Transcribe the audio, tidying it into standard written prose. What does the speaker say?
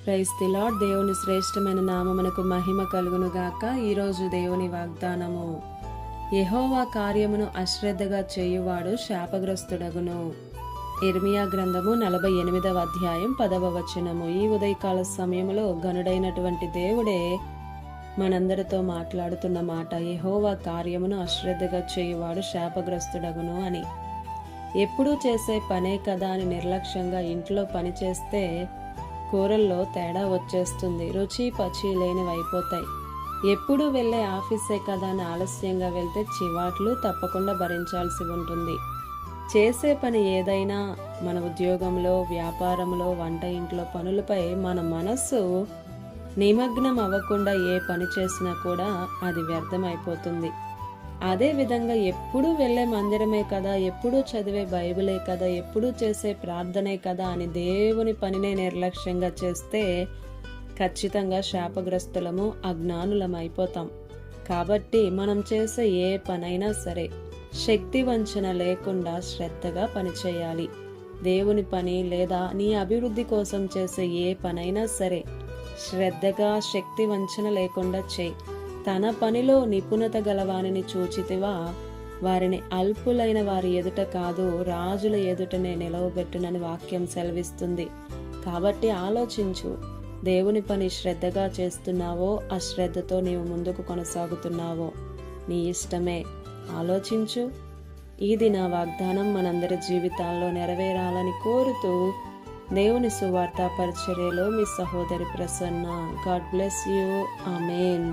Praise the lord. దేవుని శ్రేష్టమైన నామమునకు మహిమ కలుగును గాక. ఈరోజు దేవుని వాగ్దానము, యెహోవా కార్యమును అశ్రద్ధగా చేయువాడు శాపగ్రస్తుడగును. ఇర్మియా గ్రంథము 48వ అధ్యాయం 10వ వచనము. ఈ ఉదయకాల సమయంలో గనుడైనటువంటి దేవుడే మనందరితో మాట్లాడుతున్న మాట, యెహోవా కార్యమును అశ్రద్ధగా చేయువాడు శాపగ్రస్తుడగును అని. ఎప్పుడూ చేసే పనే కదా అని నిర్లక్ష్యంగా ఇంట్లో పని చేస్తే కూరల్లో తేడా వచ్చేస్తుంది, రుచి పచి లేనివి అయిపోతాయి. ఎప్పుడు వెళ్ళే ఆఫీసే కదా అని ఆలస్యంగా వెళ్తే చివాట్లు తప్పకుండా భరించాల్సి ఉంటుంది. చేసే పని ఏదైనా, మన ఉద్యోగంలో, వ్యాపారంలో, వంట ఇంట్లో పనులపై మన మనస్సు నిమగ్నం అవ్వకుండా ఏ పని చేసినా కూడా అది వ్యర్థమైపోతుంది. అదే విధంగా ఎప్పుడూ వెళ్ళే మందిరమే కదా, ఎప్పుడూ చదివే బైబిలే కదా, ఎప్పుడూ చేసే ప్రార్థనే కదా అని దేవుని పనినే నిర్లక్ష్యంగా చేస్తే ఖచ్చితంగా శాపగ్రస్తులము, అజ్ఞానులమైపోతాం. కాబట్టి మనం చేసే ఏ పనైనా సరే శక్తి వంచన లేకుండా శ్రద్ధగా పనిచేయాలి. దేవుని పని లేదా నీ అభివృద్ధి కోసం చేసే ఏ పనైనా సరే శ్రద్ధగా, శక్తి వంచన లేకుండా చేయి. తన పనిలో నిపుణత గలవానిని చూచితివా, వారిని అల్పులైన వారి ఎదుట కాదు, రాజుల ఎదుటనే నిలవబెట్టునని వాక్యం సెలవిస్తుంది. కాబట్టి ఆలోచించు, దేవుని పని శ్రద్ధగా చేస్తున్నావో అశ్రద్ధతో నీవు ముందుకు కొనసాగుతున్నావో నీ ఇష్టమే. ఆలోచించు. ఇది నా వాగ్దానం మనందరి జీవితాల్లో నెరవేరాలని కోరుతూ దేవుని సువార్త పరిచర్యలో మీ సహోదరి Prasanna. God bless you. Amen.